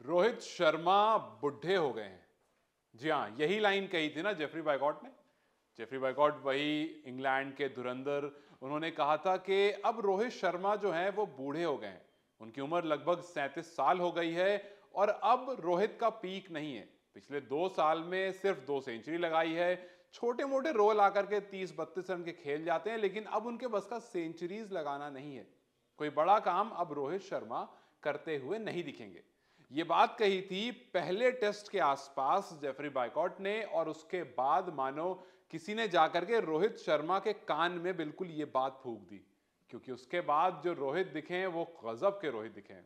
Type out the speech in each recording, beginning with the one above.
रोहित शर्मा बुढ़े हो गए हैं। जी हाँ, यही लाइन कही थी ना जेफरी बायकॉट ने। जेफरी बायकॉट वही इंग्लैंड के धुरंधर, उन्होंने कहा था कि अब रोहित शर्मा जो हैं वो बूढ़े हो गए हैं। उनकी उम्र लगभग 37 साल हो गई है और अब रोहित का पीक नहीं है। पिछले 2 साल में सिर्फ 2 सेंचुरी लगाई है, छोटे मोटे रोल आकर के 30-32 रन के खेल जाते हैं, लेकिन अब उनके बस का सेंचुरीज लगाना नहीं है। कोई बड़ा काम अब रोहित शर्मा करते हुए नहीं दिखेंगे। ये बात कही थी पहले टेस्ट के आसपास जेफरी बायकॉट ने, और उसके बाद मानो किसी ने जाकर के रोहित शर्मा के कान में बिल्कुल ये बात फूंक दी, क्योंकि उसके बाद जो रोहित दिखे हैं वो गजब के रोहित दिखे हैं।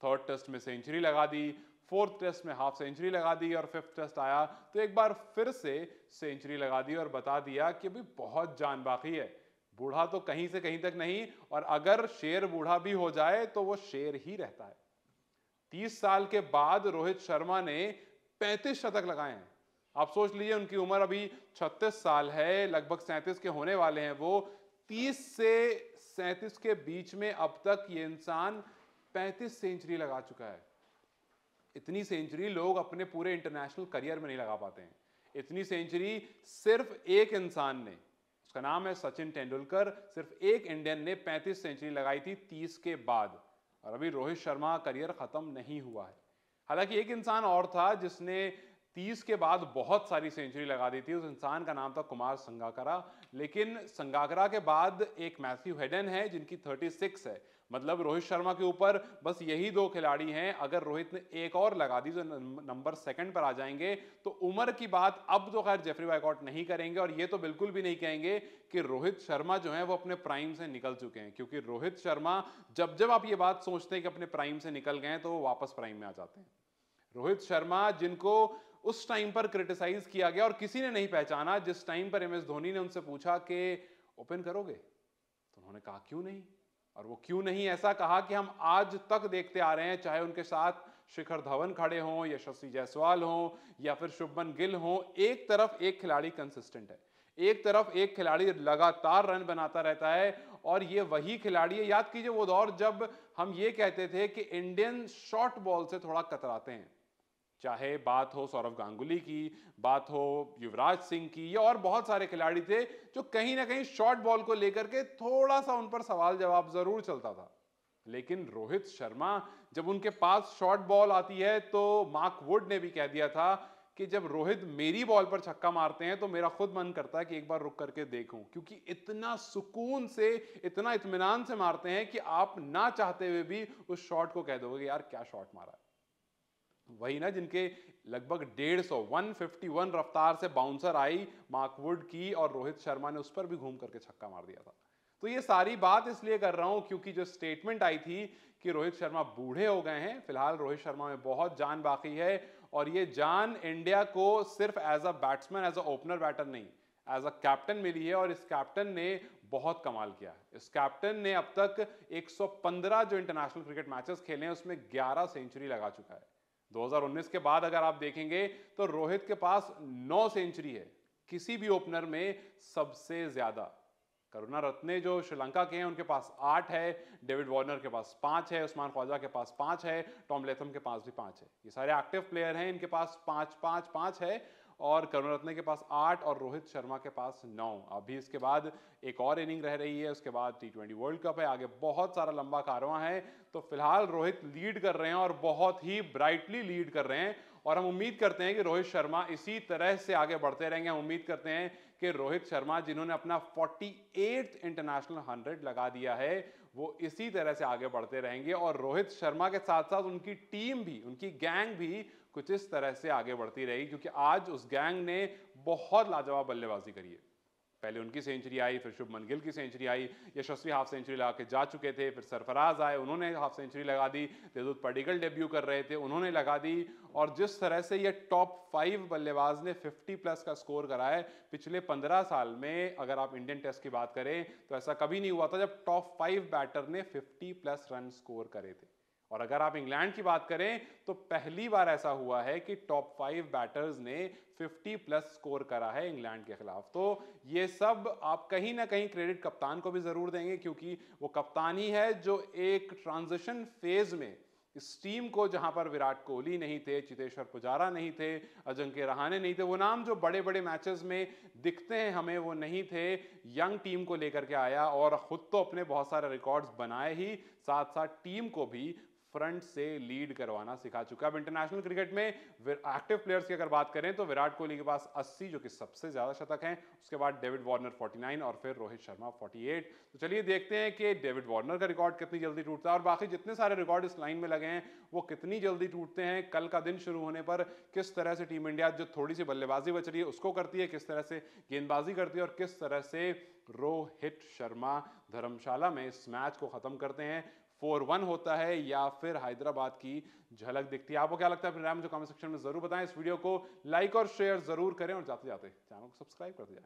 थर्ड टेस्ट में सेंचुरी लगा दी, फोर्थ टेस्ट में हाफ सेंचुरी लगा दी, और फिफ्थ टेस्ट आया तो एक बार फिर से सेंचुरी लगा दी और बता दिया कि अभी बहुत जान बाकी है। बूढ़ा तो कहीं से कहीं तक नहीं, और अगर शेर बूढ़ा भी हो जाए तो वो शेर ही रहता है। 30 साल के बाद रोहित शर्मा ने 35 शतक लगाए हैं। आप सोच लीजिए, उनकी उम्र अभी 36 साल है, लगभग 37 के होने वाले हैं वो। 30 से 37 के बीच में अब तक ये इंसान 35 सेंचुरी लगा चुका है। इतनी सेंचुरी लोग अपने पूरे इंटरनेशनल करियर में नहीं लगा पाते हैं। इतनी सेंचुरी सिर्फ एक इंसान ने, उसका नाम है सचिन तेंदुलकर, सिर्फ एक इंडियन ने 35 सेंचुरी लगाई थी 30 के बाद। और अभी रोहित शर्मा का करियर खत्म नहीं हुआ है। हालांकि एक इंसान और था जिसने 30 के बाद बहुत सारी सेंचुरी लगा दी थी, उस इंसान का नाम था कुमार संगाकारा। लेकिन संगाकारा के बाद एक मैथ्यू हेडन है जिनकी 36 है। मतलब रोहित शर्मा के ऊपर बस यही 2 खिलाड़ी हैं। अगर रोहित ने एक और लगा दी तो नंबर सेकंड पर आ जाएंगे। तो उम्र की बात अब तो खैर जेफरी बायकॉट नहीं करेंगे, और ये तो बिल्कुल भी नहीं कहेंगे कि रोहित शर्मा जो है वो अपने प्राइम से निकल चुके हैं, क्योंकि रोहित शर्मा जब जब आप ये बात सोचते हैं कि अपने प्राइम से निकल गए हैं तो वो वापस प्राइम में आ जाते हैं। रोहित शर्मा जिनको उस टाइम पर क्रिटिसाइज किया गया और किसी ने नहीं पहचाना, जिस टाइम पर MS धोनी ने उनसे पूछा कि ओपन करोगे, तो उन्होंने कहा क्यों नहीं। और वो क्यों नहीं ऐसा कहा कि हम आज तक देखते आ रहे हैं, चाहे उनके साथ शिखर धवन खड़े हों, यशस्वी जायसवाल हों, या फिर शुभमन गिल हों, एक तरफ एक खिलाड़ी कंसिस्टेंट है, एक तरफ एक खिलाड़ी लगातार रन बनाता रहता है। और ये वही खिलाड़ी है। याद कीजिए वो दौर जब हम ये कहते थे कि इंडियन शॉर्ट बॉल से थोड़ा कतराते हैं, चाहे बात हो सौरव गांगुली की, बात हो युवराज सिंह की, या और बहुत सारे खिलाड़ी थे जो कहीं ना कहीं शॉर्ट बॉल को लेकर के थोड़ा सा उन पर सवाल जवाब जरूर चलता था। लेकिन रोहित शर्मा, जब उनके पास शॉर्ट बॉल आती है तो मार्क वुड ने भी कह दिया था कि जब रोहित मेरी बॉल पर छक्का मारते हैं तो मेरा खुद मन करता है कि एक बार रुक करके देखूं, क्योंकि इतना सुकून से, इतना इत्मीनान से मारते हैं कि आप ना चाहते हुए भी उस शॉट को कह दोगे कि यार क्या शॉट मारा है। वही ना जिनके लगभग 151 रफ्तार से बाउंसर आई मार्क वुड की, और रोहित शर्मा ने उस पर भी घूम करके छक्का मार दिया था। तो ये सारी बात इसलिए कर रहा हूं क्योंकि जो स्टेटमेंट आई थी कि रोहित शर्मा बूढ़े हो गए हैं, फिलहाल रोहित शर्मा में बहुत जान बाकी है। और ये जान इंडिया को सिर्फ as a batsman, as a opener batter नहीं, एज अ कैप्टन मिली है। और इस कैप्टन ने बहुत कमाल किया है। इस कैप्टन ने अब तक 115 जो इंटरनेशनल क्रिकेट मैचेस खेले हैं उसमें 11 सेंचुरी लगा चुका है। 2019 के बाद अगर आप देखेंगे तो रोहित के पास 9 सेंचुरी है, किसी भी ओपनर में सबसे ज्यादा। करुणा रत्ने जो श्रीलंका के हैं उनके पास 8 है, डेविड वार्नर के पास 5 है, उस्मान ख्वाजा के पास 5 है, टॉम लेथम के पास भी 5 है। ये सारे एक्टिव प्लेयर हैं, इनके पास 5-5-5 है, और करुणरत्ने के पास 8 और रोहित शर्मा के पास 9। अभी इसके बाद एक और इनिंग रह रही है, उसके बाद T20 वर्ल्ड कप है, आगे बहुत सारा लंबा कारवां है। तो फिलहाल रोहित लीड कर रहे हैं और बहुत ही ब्राइटली लीड कर रहे हैं, और हम उम्मीद करते हैं कि रोहित शर्मा इसी तरह से आगे बढ़ते रहेंगे। हम उम्मीद करते हैं कि रोहित शर्मा जिन्होंने अपना 48th इंटरनेशनल 100 लगा दिया है, वो इसी तरह से आगे बढ़ते रहेंगे। और रोहित शर्मा के साथ साथ उनकी टीम भी, उनकी गैंग भी कुछ इस तरह से आगे बढ़ती रहेगी, क्योंकि आज उस गैंग ने बहुत लाजवाब बल्लेबाजी करी है। पहले उनकी सेंचुरी आई, फिर शुभमन गिल की सेंचुरी आई, यशस्वी हाफ सेंचुरी लगा के जा चुके थे, फिर सरफराज आए, उन्होंने हाफ सेंचुरी लगा दी, देवदूत पडिक्कल डेब्यू कर रहे थे, उन्होंने लगा दी। और जिस तरह से ये टॉप 5 बल्लेबाज ने 50+ का स्कोर करा है पिछले 15 साल में, अगर आप इंडियन टेस्ट की बात करें तो ऐसा कभी नहीं हुआ था जब टॉप 5 बैटर ने 50+ रन स्कोर करे थे। और अगर आप इंग्लैंड की बात करें तो पहली बार ऐसा हुआ है कि टॉप 5 बैटर्स ने 50+ स्कोर करा है इंग्लैंड के खिलाफ। तो ये सब आप कहीं ना कहीं क्रेडिट कप्तान को भी जरूर देंगे, क्योंकि वो कप्तान ही है जो एक ट्रांजिशन फेज में इस टीम को जहां पर विराट कोहली नहीं थे, चेतेश्वर पुजारा नहीं थे, अजिंक्य रहाणे नहीं थे, वो नाम जो बड़े बड़े मैचेस में दिखते हैं हमें वो नहीं थे, यंग टीम को लेकर के आया और खुद तो अपने बहुत सारे रिकॉर्ड्स बनाए ही, साथ साथ टीम को भी फ्रंट से लीड करवाना सिखा चुका है। अब इंटरनेशनल क्रिकेट में एक्टिव प्लेयर्स की अगर बात करें तो विराट कोहली के पास 80 जो कि सबसे ज्यादा शतक हैं, उसके बाद डेविड वार्नर 49 और फिर रोहित शर्मा 48। तो चलिए देखते हैं कि डेविड वार्नर का रिकॉर्ड कितनी जल्दी टूटता है और बाकी जितने सारे रिकॉर्ड इस लाइन में लगे हैं वो कितनी जल्दी टूटते हैं। कल का दिन शुरू होने पर किस तरह से टीम इंडिया जो थोड़ी सी बल्लेबाजी बच रही है उसको करती है, किस तरह से गेंदबाजी करती है और किस तरह से रोहित शर्मा धर्मशाला में इस मैच को खत्म करते हैं। 4-1 होता है या फिर हैदराबाद की झलक दिखती है। आपको क्या लगता है अपने राय मुझे कमेंट सेक्शन में जरूर बताएं। इस वीडियो को लाइक और शेयर जरूर करें और जाते जाते चैनल को सब्सक्राइब करते जाएं।